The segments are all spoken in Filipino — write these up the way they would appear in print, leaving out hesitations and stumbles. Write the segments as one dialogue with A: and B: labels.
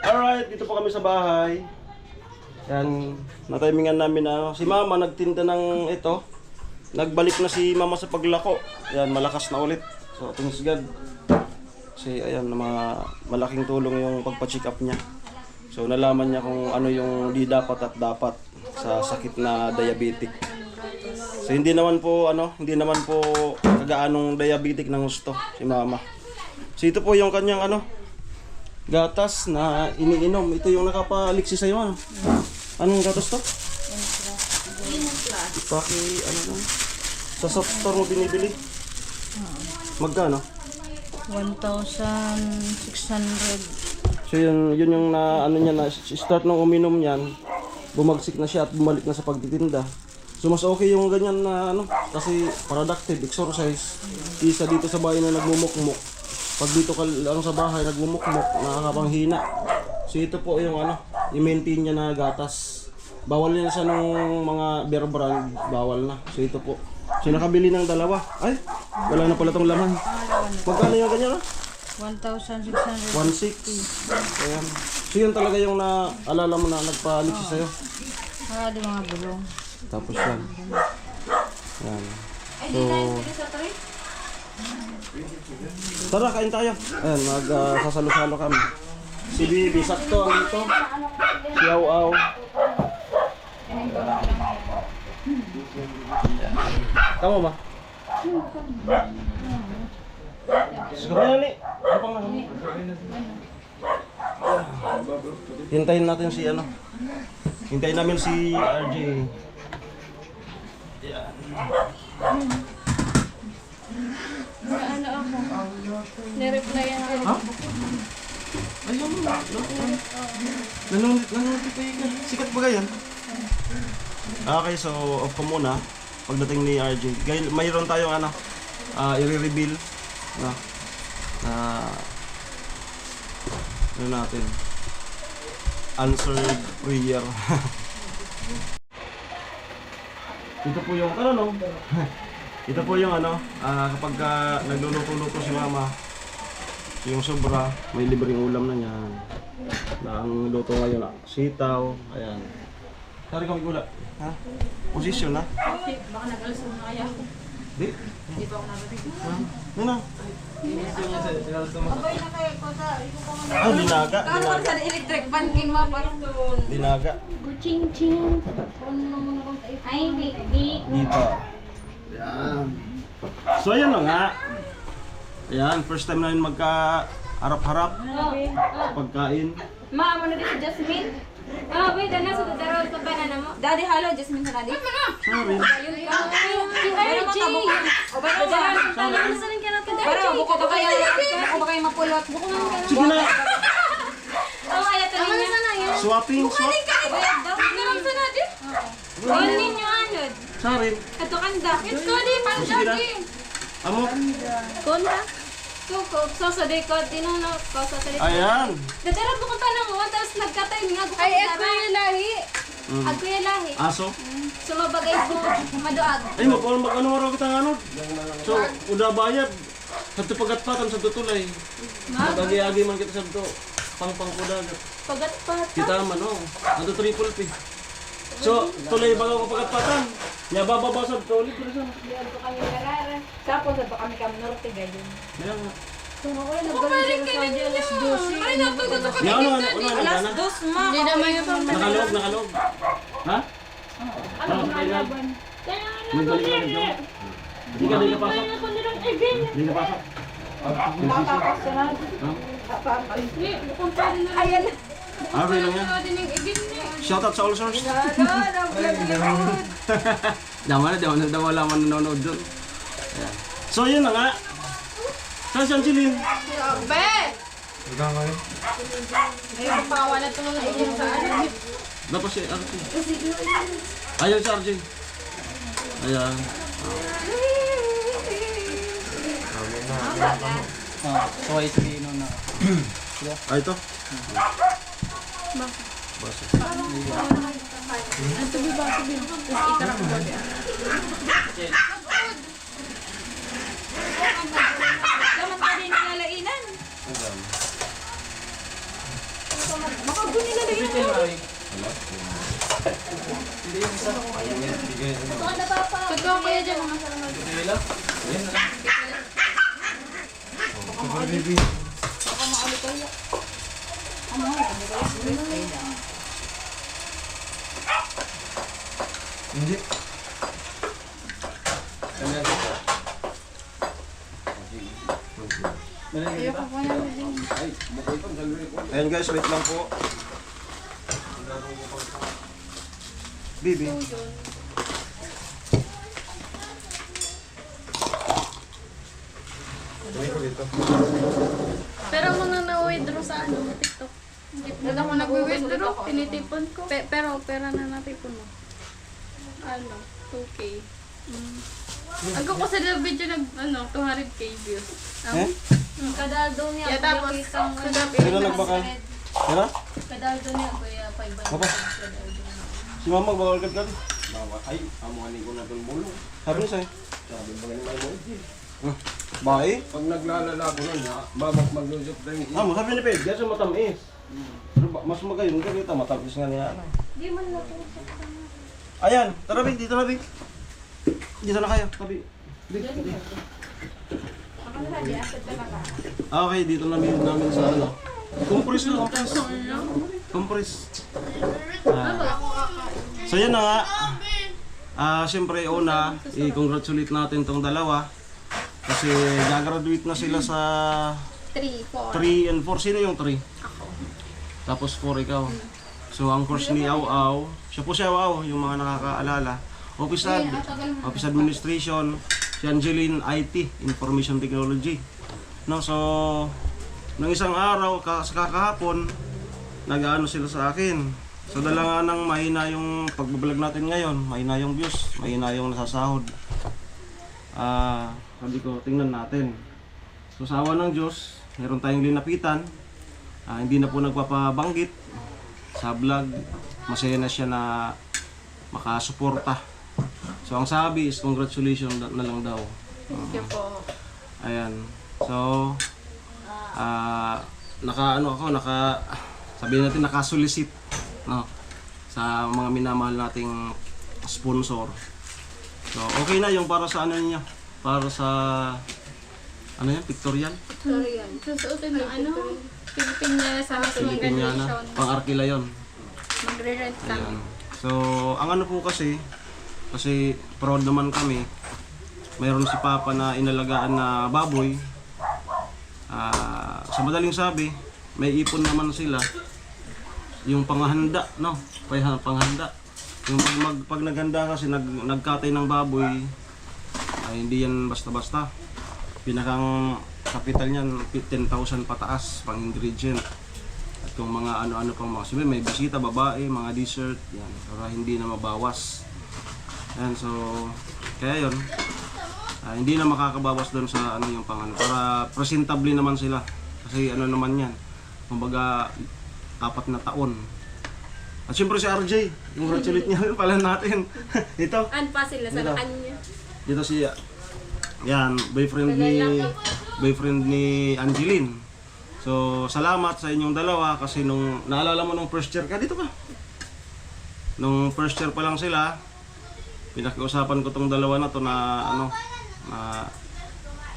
A: Alright, dito po kami sa bahay. Yan, natimingan namin na si Mama nagtinda ng ito. Nagbalik na si Mama sa paglako. Yan, malakas na ulit. So, thanks God. Kasi ayan, malaking tulong yung pagpa-check up niya. So, nalaman niya kung ano yung di dapat at dapat sa sakit na diabetic. So, hindi naman po kagaanong diabetic ng gusto si Mama. So, ito po yung kanyang gatas na iniinom. Ito yung nakapaliksi sa'yo, ano? Anong gatas to? Paki, sa soft store mo binibili? Magkano?
B: 1,600.
A: So yun yung start nung uminom niyan, bumagsik na siya at bumalik na sa pagtitinda. So mas okay yung ganyan na kasi productive, exercise. Isa dito sa bahay na nagmumukmuk. Pag dito ka lang sa bahay nagmumukmuk, nakakapanghina. So ito po yung i-maintain niya na gatas. Bawal niya sa nung mga beer brand, bawal na. So ito po. So nakabili ng dalawa. Ay, wala na pala tong laman. Magkano yung ganyan
B: 1,600.
A: 1.6. Ayan. So yun talaga yung naalala mo na nagpaaliksi sa'yo.
B: Di mga bulong.
A: Tapos yan. Yan. So, tara, kain tayo. Ayan, magsasalo-salo kami. Si Bibi, sakto ang dito. Si Aw-Aw. Tama ba? Siguro na ni. Hintayin natin si Hintayin namin si RJ. Yan.
B: Nireplyan ako.
A: Ha? Ayun mo. Nanonotify ka. Sikat ba yan? Okay, so off ko muna. Pagdating ni RJ. Mayroon tayong i-reveal na natin. Answered prayer. Ito po yung ito po yung kapag nagluluto-luto si Mama, yung sobra, may libreng ulam na niyan. Ang luto ngayon sitaw, ayan. Sari kami gula. Ha? Posisyon na?
B: Baka nag-alas mo na kaya ako.
A: Di?
B: Hindi pa ako nabalik.
A: Ano?
B: Abay na kayo ko sa
A: Dinaga.
B: Kano sa electric fan king parang doon.
A: Dinaga.
B: Ching-ching. Ay, di.
A: Dito. Ayan. So ayan na nga. Ayan, first time namin magka-harap-harap. Pagkain.
B: Ma, ano dito, Jasmine? Wait, sa daraw sa banana mo. Daddy, halo, Jasmine sa daddy.
A: Sorry.
B: Pero matabok. O ba Pero, buko ba kayo mapulot? Buko nga kayo.
A: Sige na.
B: Kaya tuloy niya.
A: Swapping.
B: Bayad daw. Ganun sa daddy? Yun ninyo, anod.
A: Sorry.
B: Ito kanda. Ito di, pandagi.
A: Amo.
B: Konda? Kuko, so sa dekod, tinuno ko sa salita.
A: Ayan.
B: Dadara ko tanong mo, tapos nagkatay nga ko. Ay, ako yung lahi. Ako yung lahi.
A: Aso.
B: So mabagay ko, maduag.
A: Ay, mapawal mag-ano kita nga So, udah bayad. Sa pagat-patan sa tutulay. Nagagi-agi man kita sa to. Pang-kuda.
B: Pagat-patan?
A: Kita man, Ano triple P. So, tulay baga ko pagat-patan. Nya bababa sa tuloy.
B: Diyan ko kami karara. Tapos sa kami norte gayon.
A: Ayan nga.
B: So, ako yung nagagaling sa Saudi alas 12. Ay, napagod ako. Alas 2, ma. Hindi naman yung
A: Nakalog. Ha?
B: Ano nga laban?
A: Hindi ka pasok. Hindi ka pasok.
B: Papapos na natin. Hindi, mukhang pwede na. Ayan.
A: Okay lang yan. Shoutout sa all source. Daman na wala man nanonood doon. So yun na nga. Saan si Angeline?
B: Be! Ay, papawa na ito sa ano.
A: Dapat si RJ. Ayan si RJ. Ayan.
C: So, isipin na.
A: Ito.
B: Basa. Ang sabi ba? Tapos ikarap ko ba? Dapat ka din nalalainan. Gago nila na yun. Baka napapa. Pagka kaya dyan, mga salamat. Baka maali kayo.
A: Hindi.
B: Ayoko po na din.
A: Ayan guys, wait lang po. Bibi.
B: Pero mga na-withdraw sa ano, TikTok. Wala ko nag-withdraw, tinitipon ko. Pero pera na natipon mo. Ano, 2K. Ako ko sa video nag, 200K views.
A: Eh?
B: Kadaldo niya,
D: Yeah, tapos,
A: Sino nagbakal? Sino?
B: kadaldo niya, kuya, 500.
A: Apa? Si mama bakal kan? Bawa ay, amo ani ko na tong bulong. Sabi niya sa'yo.
E: Sabi ba ngayon ay mo?
A: Bae?
E: Pag naglalalago na niya, babak maglusok na yung
A: Amo sabi ni Ped, kasi matamis. Pero mas magayon ka kita, matamis nga niya.
B: Di man na po.
A: Ayan, tara Big, dito na Big. Dito na kayo, tabi. Big, tabi. Okay, dito namin sa ano. Compress lang. Compress. So yun na nga. Siyempre una, i-congratulate natin tong dalawa. Kasi gagraduate na sila sa
B: 3, 4.
A: 3 and 4. Sino yung 3?
B: Ako.
A: Tapos 4 ikaw. So ang course ni Aw, siya po si Aw, yung mga nakakaalala. Office Administration, si Angeline IT, Information Technology. No, so nung isang araw sa kakahapon, nag-aano sila sa akin. So dala nga nang mahina yung pagbablog natin ngayon, mahina yung views, mahina yung nasasahod. Sabi ko, tingnan natin. So sa awa ng Diyos, meron tayong linapitan. Hindi na po nagpapabanggit sa vlog. Masaya na siya na makasuporta. So ang sabi is congratulations na lang daw.
D: Thank you po.
A: Ayan. So sabihin natin nakasulisit, no, sa mga minamahal nating sponsor. So okay na yung para sa ano niya, para sa ano yan, pictorial.
B: Susuotin ng ano? Pilipinyana sa
A: Pilipinyana, pang-arkila yon.
B: Magre-rent lang.
A: Ayan. So ang ano po kasi proud naman kami. Mayroon si Papa na inalagaan na baboy. Sa madaling sabi, may ipon naman sila. Yung panghanda, no? Panghanda. Yung pag naghanda kasi nagkatay ng baboy, ay hindi yan basta-basta. Pinakang kapital niyan 10,000 pataas pang ingredient. At kung mga ano-ano pang mga sabi, may bisita, babae, mga dessert, yan, para hindi na mabawas. Yan, so kaya yon. Hindi na makakabawas doon sa ano yung pang ano, para presentable naman sila. Kasi ano naman yan, kumbaga 4 na taon. At syempre si RJ, congratulate niya pala natin. Dito.
B: Pa sila sa kanya.
A: Dito si yan, boyfriend ni Angeline. So, salamat sa inyong dalawa kasi nung naalala mo nung first year ka, dito ka. Nung first year pa lang sila, pinakiusapan ko tong dalawa na to na ano, na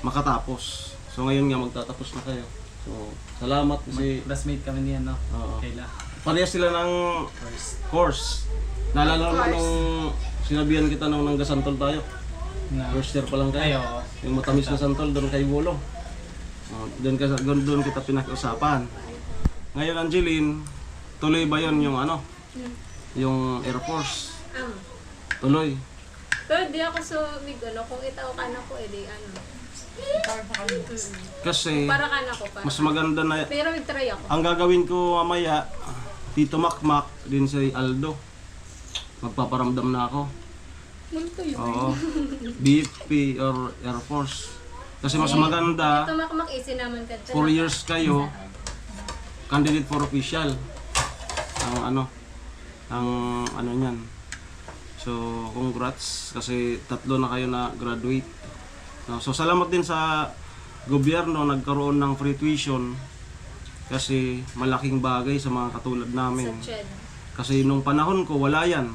A: makatapos. So ngayon nga magtatapos na kayo. So, salamat kasi
C: Classmate kami niyan, no?
A: Oo.
C: Kayla.
A: parehas sila ng course. Naalala mo nung sinabihan kita nung nanggasantol tayo.
C: Na.
A: First year pa lang
C: Ayo.
A: tayo. Yung matamis na santol doon kay Bulong. Doon kita pinakiusapan. Ngayon Angeline, tuloy ba yon yung ano? Yung Air Force? Tuloy.
B: Pero di ako so big ano, kung itaw ka na ko edi ano.
A: Kasi
B: Para ka na ko para.
A: mas maganda na
B: Pero mag-try ako.
A: ang gagawin ko mamaya, Tito Makmak din si Aldo. Magpaparamdam na ako.
B: Multo yun.
A: Oo. BFP or Air Force. Kasi mas maganda,
B: Tumakmak easy naman ka.
A: 4 years kayo, candidate for official. Ang ano niyan. So, congrats kasi 3 na kayo na graduate. No, so, salamat din sa gobyerno nagkaroon ng free tuition Kasi malaking bagay sa mga katulad namin.
B: Sa ched.
A: Kasi nung panahon ko, wala yan.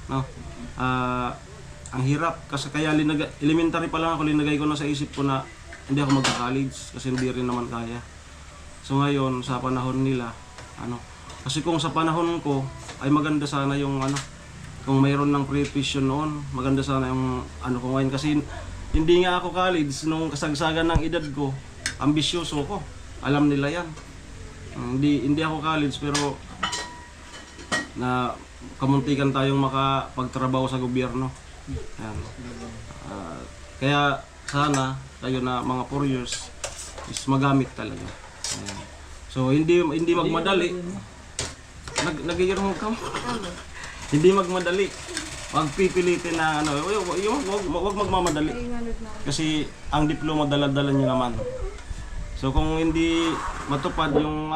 A: No? Ang hirap. Kasi kaya elementary pa lang ako, linagay ko na sa isip ko na hindi ako magka-college. Kasi hindi rin naman kaya. So ngayon, sa panahon nila, kasi kung sa panahon ko, ay maganda sana yung kung mayroon ng prevision noon, maganda sana yung ko ngayon. Kasi hindi nga ako college, nung kasagsagan ng edad ko, ambisyoso ko. Alam nila yan. Hindi ako college, pero na kamuntikan tayong makapagtrabaho sa gobyerno. Yan. Kaya sana kayo na mga 4 years is magamit talaga. Ayan. So hindi magmadali. Nagigirong ka mo. Hindi magmadali. Wag pipilitin na wag magmamadali. Kasi ang diploma dala-dala niyo naman. So kung hindi matupad yung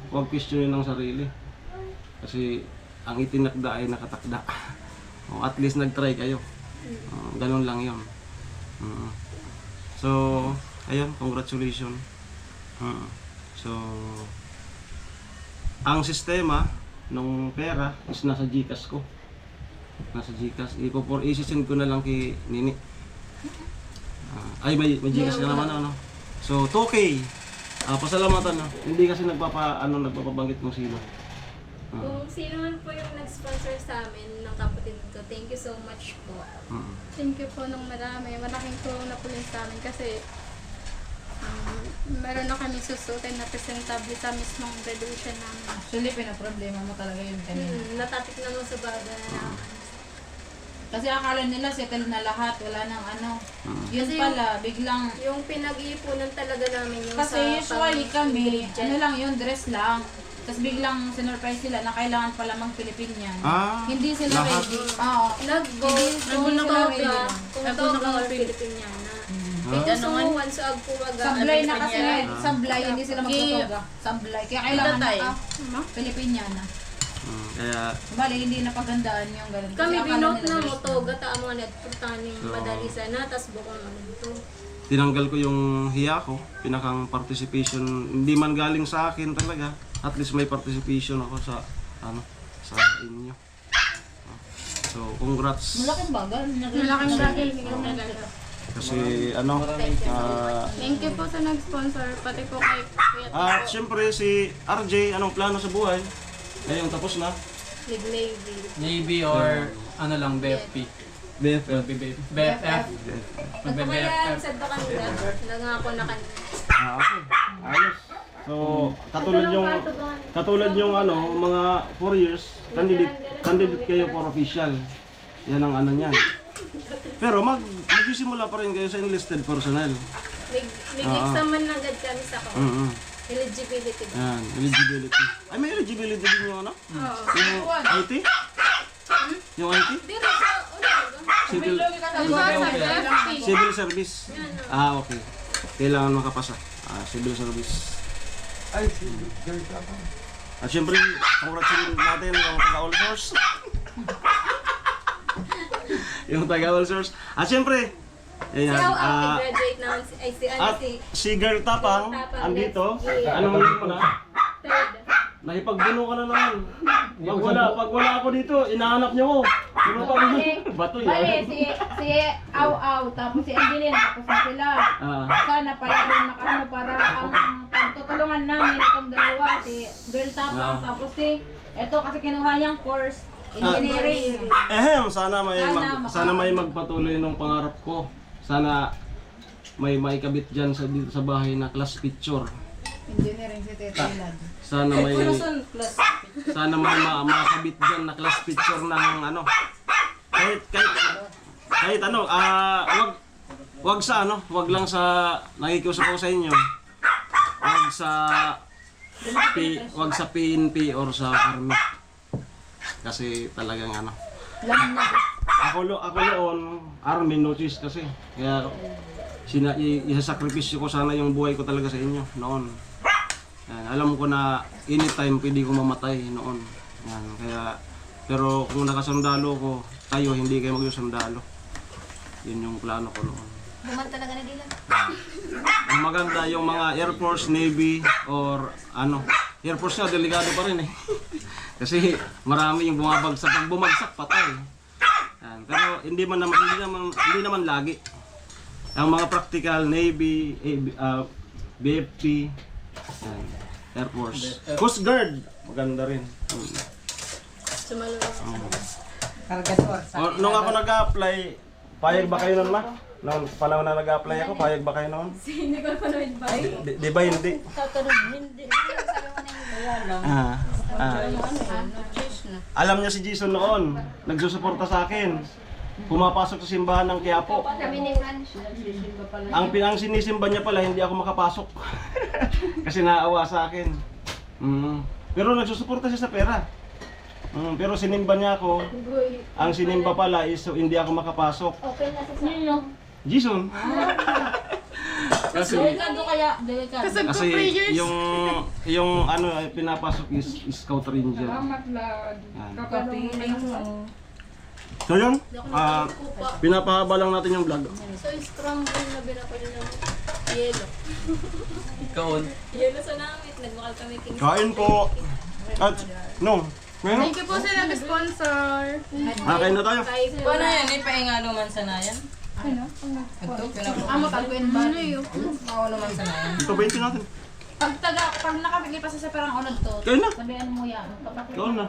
A: wag questionin ng sarili. Kasi ang itinakda ay nakatakda. At least nag-try kayo. Ganun lang 'yon. So, ayun, congratulations. So, ang sistema ng pera is nasa GCash ko. Nasa GCash. I-send ko na lang kay Nini. May GCash ka naman So, 2K. Pasalamatan Hindi kasi nagpapabanggit mo sino.
D: Kung sino man po yung nag-sponsor sa amin ng kapatid ko, thank you so much po.
B: Thank you po ng marami. Malaking tulong na po yun sa amin kasi meron na kami susutin na presentable sa mismong graduation namin.
F: Actually, pinaproblema mo talaga yun kanina.
D: Natatik na mo sa baga na
F: Kasi akala nila settle na lahat, wala nang Yun
D: Kasi
F: pala, biglang...
D: yung pinag-iipunan talaga namin yung
F: Kasi
D: sa
F: usually kami,
D: dyan.
F: lang yun, dress lang. Tapos biglang sinurprise sila na kailangan pala mag-Pilipinyan. Hindi sila
A: lahat.
F: ready. Oo.
D: Nag-go
F: Hindi
D: kung
F: sila ready.
D: toga, kung toga or Filipiniana. Ito suwan sa agpuwaga.
F: Sablay na kasi sablay, hindi sila magtutoga. Sablay. Kaya kailangan Pilipinyan.
A: Kaya
F: Bali, hindi napagandaan yung ganun. Kasi
D: Kami
F: akala
D: binok
F: nila
D: na
F: dress
D: mo
F: lang.
D: toga, ta mga nagpuntaning madali sana, tas bukong ito.
A: tinanggal ko yung hiya ko, pinakang participation, hindi man galing sa akin talaga. At least may participation ako sa sa inyo. So, congrats.
F: Malaking bagay.
B: Malaking bagay.
A: Kasi
B: Thank you po sa nag-sponsor, pati po kay Kuya Tito.
A: at syempre si RJ, anong plano sa buhay? Ngayong tapos na.
D: Nag-Navy.
C: Navy or BFP.
A: BFF.
C: BFF.
D: Ito kaya sa do kanila, nangako na kanila.
A: Okay. Ayos. So, katulad yung mga 4 years, candidate kayo for official. Yan ang niyan. Pero magsisimula pa rin kayo sa enlisted personnel.
D: Nag-exam man lang agad kami sa eligibility.
A: Yan, eligibility. Ay, may eligibility din yung Yung IT? Yung IT?
D: Di rin sa
A: Civil, civil service. Okay. Kailangan makapasa. Civil service.
E: Ay, si girl ka pa.
A: At syempre, congratulate natin yung taga-all source. Yung taga-all source. At syempre, ayan,
D: graduate na
A: at si Girl Tapang, andito. Anong name mo na? Nakipagbuno ka na naman. Pag wala ako dito, inahanap niyo ko. Pero pag bato yan.
F: Si Aw-Aw, tapos si Angelina, tapos na sila. Sana pala rin para ang pagtutulungan namin itong dalawa, si Girl Tapang, tapos ito kasi kinuha niyang course, engineering.
A: Sana may magpatuloy ng pangarap ko. Sana may maikabit dyan dito sa bahay na class picture.
F: Engineering si Tete Lad.
A: Sana may makakabit dyan na class picture ng kahit wag lang sa nakikiusap ko sa inyo. Wag sa PNP or sa Army. Kasi talagang Ako noon, Army notice kasi. Kaya isasakripisyo ko sana yung buhay ko talaga sa inyo noon. Yan, alam ko na anytime pwede ko mamatay noon. Yan, pero kung nakasandalo ko, kayo hindi kayo magsasandalo. Yun yung plano ko noon.
D: talaga na dilan.
A: Ang maganda yung mga Air Force, Navy, or ano. Air Force nga, delikado pa rin eh. Kasi marami yung bumabagsak. Pag bumagsak, patay. Yan. Pero hindi naman lagi. Ang mga practical, Navy, BFP, yan, Air Force. Coast Guard, maganda rin.
D: Sumalo lang.
F: Kargador.
A: Nung ako nag-apply, payag ba kayo nun, ma? Nung panahon na nag-apply ako, payag ba kayo nun?
D: Hindi ko pa na-invite.
A: Di ba hindi?
D: Hindi.
A: Alam niya si Jason noon, nagsusuporta sa akin. Pumapasok sa simbahan ng Quiapo.
D: Kami ni Franz.
A: Ang sinisimba niya pala, hindi ako makapasok. Kasi naawa sa akin. Pero nagsusuporta siya sa pera. Pero sinimba niya ako. Ang sinimba pala is hindi ako makapasok.
D: Okay na sa sa'yo.
A: Jason. Kasi
F: Delikado kaya, delikado.
A: kasi yung ano pinapasok is Scout Ranger.
F: Salamat lad.
A: Yan.
F: Kapiling mo.
A: So yun, pinapahaba lang natin yung vlog.
D: So, scramble na binapali ng yelo.
C: Kaon.
D: Yelo sa namin. Nagmakal kami king.
A: Kain po. At, no, meron?
B: Thank you po sa nag-sponsor.
A: Kain na tayo.
G: Ano yan? Ipaingalo man sanayan?
F: Ano?
G: Ito, pinapos.
F: Amo talkuin ba?
G: Mauna man sanayan.
A: Ito 20 natin.
F: Pag nakabigay pa sa perang unod to,
A: Kain na.
F: sabihan mo yan. Kapatid.
A: Kain na.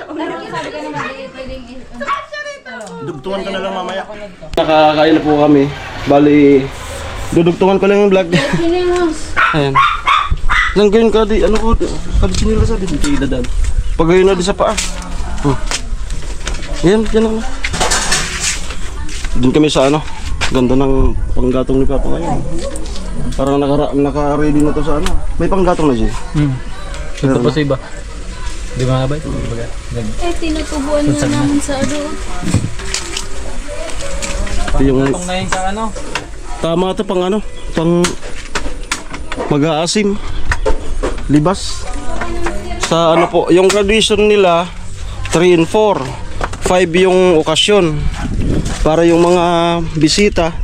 F: Pero sabi ka naman, di pwedeng
A: Dugtungan ka na lang mamaya. Nakakain na po kami. Bali, dudugtungan ko lang yung vlog. Ayan. Langgayin ka di, ano ko, kadi sinila sa di, hindi dadaan. Pagayon na di sa paa. Yan, yan lang. Doon kami sa ano, ganda ng panggatong ni Papa ngayon. Parang naka-ready na to sa ano. May panggatong na siya.
C: Ito pa sa iba. Di ba nga ba?
D: Tinutubuan niya namin sa ano.
A: Ito yung
C: Itong na yun sa ano?
A: tama to pang ano, pang mag-aasim. Libas. Sa ano po, yung graduation nila 3 and 4. 5 yung okasyon. Para yung mga bisita.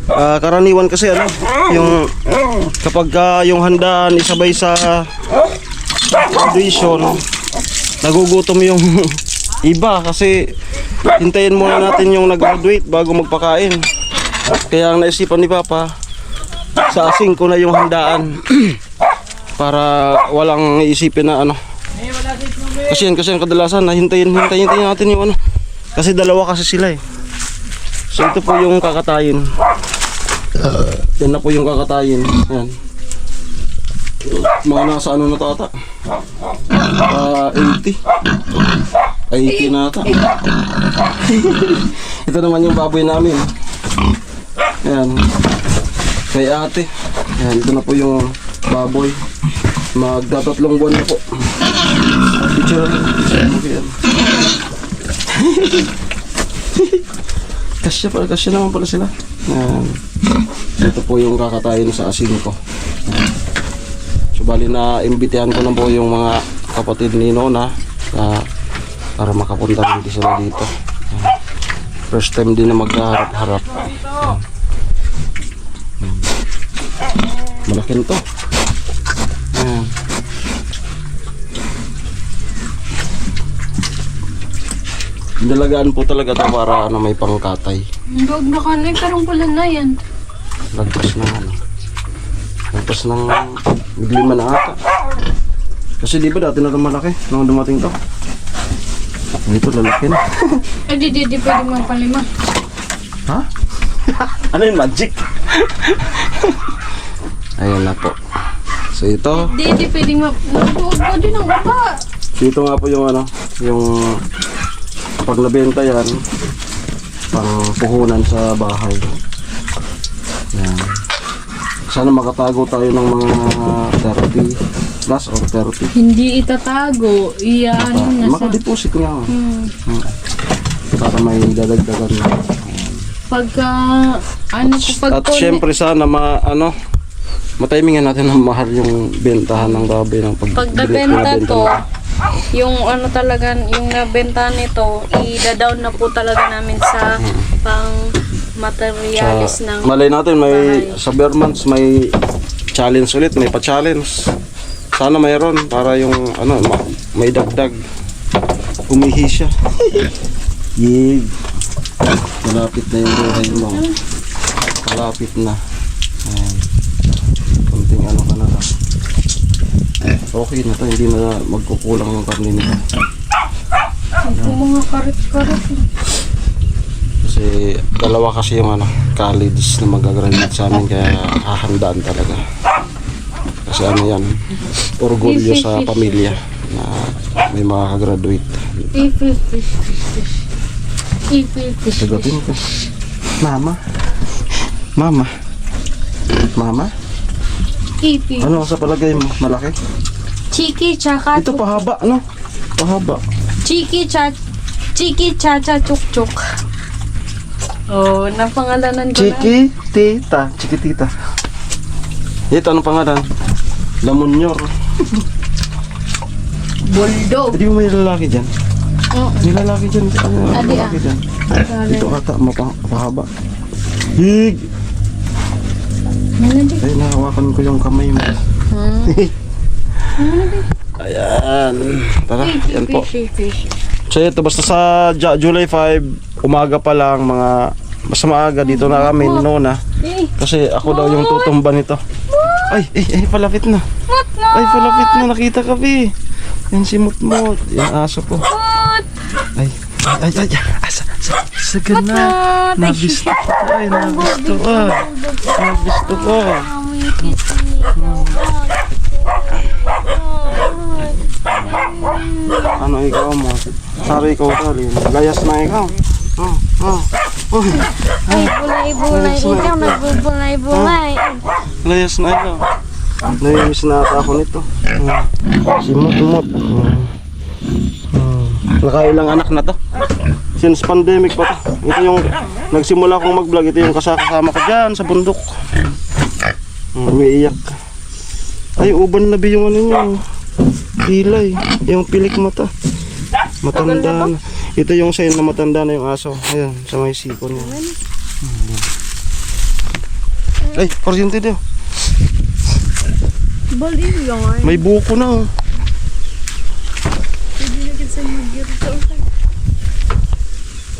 A: Karaniwan kasi ano, yung kapag yung handaan isabay sa graduation, nagugutom yung iba kasi hintayin muna natin yung nag-graduate bago magpakain. Kaya ang naisipan ni Papa, sa asing ko na yung handaan para walang iisipin na ano. Kasi yan kadalasan na hintayin natin yung ano. Kasi dalawa kasi sila eh. So ito po yung kakatayin. Yan na po yung kakatayin. Yan. Mga nasa ano na to ata? 80. Ay 80 na ata. Ito naman yung baboy namin. Yan. Kay ate. Yan, ito na po yung baboy. Magtatatlong buwan na po. Picture. Okay, yan. Kasya naman pala sila. Yan. Ito po yung kakatayin sa asin ko. So bali na imbitahan ko na po yung mga kapatid ni Nona para makapunta rin sila dito. Yan. First time din na magkaharap-harap. Malaking to. Yan. Dalagaan po talaga to para ano, may pangkatay.
B: Huwag na ka na, parang pula na yan.
A: Lagpas ng ano. Lagpas ng miglima na ata. Kasi di ba dati na ito malaki nung dumating to. Ito lalaki na.
B: Ay, di pwede mo palima.
A: Ha? Ano yung magic? Ayan na po. So ito.
B: Di pwede mo. Huwag din ang baba.
A: Dito nga po yung ano, yung pag nabenta yan, pang puhunan sa bahay. Yan. Sana makatago tayo ng mga 30 plus or 30.
B: Hindi itatago. Ano na sa...
A: Maka-deposit nga. Para may dadagdagan na.
B: Pagka... Ano po pag...
A: At syempre sana matimingan natin ng mahal yung bentahan ng baboy ng
B: Pag nabenta to, yung ano talaga, yung nabenta nito, i-down na po talaga namin sa pang materialis ng
A: Malay natin, may
B: bahay.
A: sa Bermans may challenge ulit, may pa-challenge. Sana mayroon para yung ano, may dagdag. Umihi siya. Yig. Malapit na yung buhay mo. Malapit na. Ayan. Kunting ano ka na lang. Okay na to, hindi na magkukulang yung karne nito.
B: Yung mga karit-karit.
A: Kasi dalawa kasi yung ano, college na magagraduate sa amin kaya hahandaan talaga. Kasi ano yan, orgulyo sa pamilya na may makakagraduate. Sagutin ko. Mama? Mama? Mama? Ano sa palagay mo? Malaki?
B: Chiki tsaka
A: Ito pahaba, no? Pahaba.
B: Chiki chacha chuk. Oh, napangalanan ko na.
A: Chiquitita. Chiquitita. Ito, anong pangalan? Lamunyor.
B: Bulldog.
A: Hindi mo may lalaki dyan?
B: Oo.
A: May lalaki dyan. Ano
B: Adi,
A: lalaki dyan? Dito ata, mapahaba. Hig! Ay, nahawakan ko yung kamay mo. Ayan. Tara, yan po.
B: Fish.
A: So ito, basta sa July 5, umaga pa lang, mga basta maaga dito na kami noon kasi ako daw yung tutumba nito. Ay, palapit na. Ay, palapit na, nakita ka, Bi. Yan si Mutmut, yan aso po. Ay, sagan na. Nabisto ko, nabisto ko. Ano ikaw mo? Sari ikaw tali. Layas na ikaw.
B: Bulay-bulay, ikaw nagbubulay-bulay.
A: Layas na ikaw. Naiinis na ata ako nito. Si Mut. Nakailang anak na to. Since pandemic pa to. Ito yung nagsimula kong mag-vlog. Ito yung kasama ko dyan sa bundok. Umiiyak. Ay, uban na ba yung ano niya? Pilay. Yung pilik mata. Matanda na. Ito yung sign na matanda na yung aso. Ayan, sa may siko niya. Ay, kuryente daw.
B: Baliw yan.
A: May buko na oh.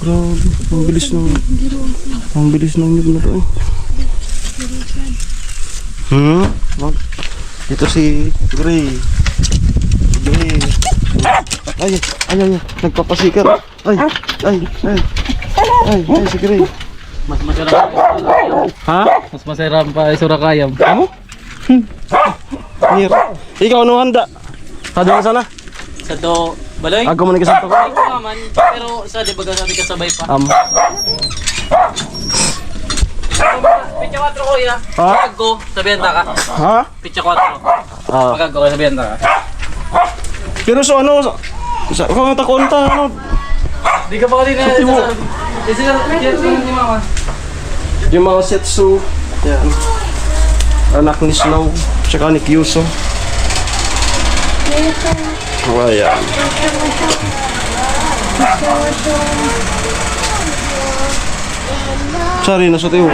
A: Grabe, ang bilis ng nyug na to eh. Ito si Gray. Ay, nagpapasikat. Ay, si Gray.
C: Mas masarap
A: Ha?
C: Mas masarap pa ay surakayam.
A: Amo? Mir. Ikaw ano handa? Kadang sana?
C: Sa to, baloy?
A: Ako man nagkasanto ko.
C: Ito naman, pero sa di baga sabi kasabay pa. Pitya 4 ko ya.
A: Ha?
C: Pagko, sabihan ta ka.
A: Ha?
C: Pitya 4.
A: Ah.
C: Pagko, sabihan ta ka.
A: Pero so ano, sa kung takonta ano,
C: Di ka pa kanina.
A: Sabi mo.
C: Yes, ni mama.
A: yung mga setsu, yan. Anak ni Snow, tsaka ni Kyuso. Oh, ayan. Sorry, nasa tayo.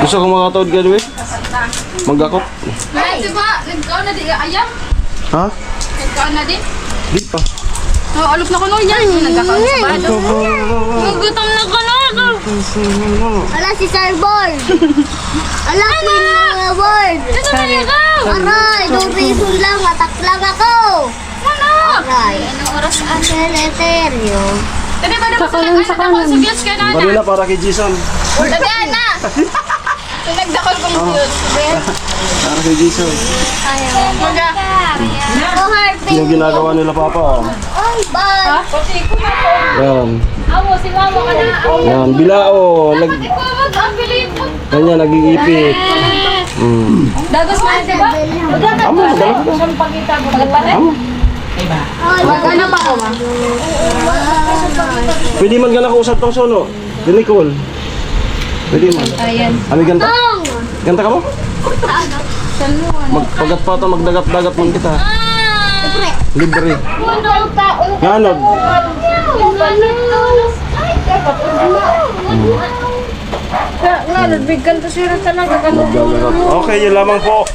A: Gusto ko makatawad ka doon eh? Magakot.
B: Ay, diba? Nagkaon na di ayam?
A: Ha?
B: Nagkaon na din?
A: Di pa.
B: Oh, alok na ko no yan. Nagkakaon sa bahay. Nagutom na ko no.
H: Ala si Sarbol! Ala si mga word!
B: Ito na ikaw.
H: Aray, no reason lang, atak lang ako!
B: Ano?
H: Aray, anong oras ang teleteryo?
B: Tabi ba naman sila kayo dakol sa views ka na
A: Bali na para kay Jason.
B: Tabihan na! Nagdakol kong views.
A: Para kay Jason.
B: Maga.
H: Ako, Harpy!
A: Yung ginagawa nila papa oh.
H: Ay, bye!
A: Yan.
B: Amo, si mama ka na.
A: Yan, bilao.
B: Ikaw ang bilis mo.
A: Kanya nag-iipit.
B: Dagos na, diba?
A: Amo, dalawa ka. Amo.
B: Ano pa ko ma?
A: Pwede man ka nakausap tong sono. Di Nicole. Pwede man.
B: Ayan.
A: Ami ganta? Ganta ka mo? Magpagat pa ito, magdagat-dagat man kita. Libre.
H: Ano taon?
A: Ano?
F: Nga, nabigyan to siya talaga.
A: Okay, yun lamang po.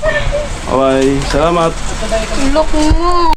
A: Okay, salamat.
B: Look mo.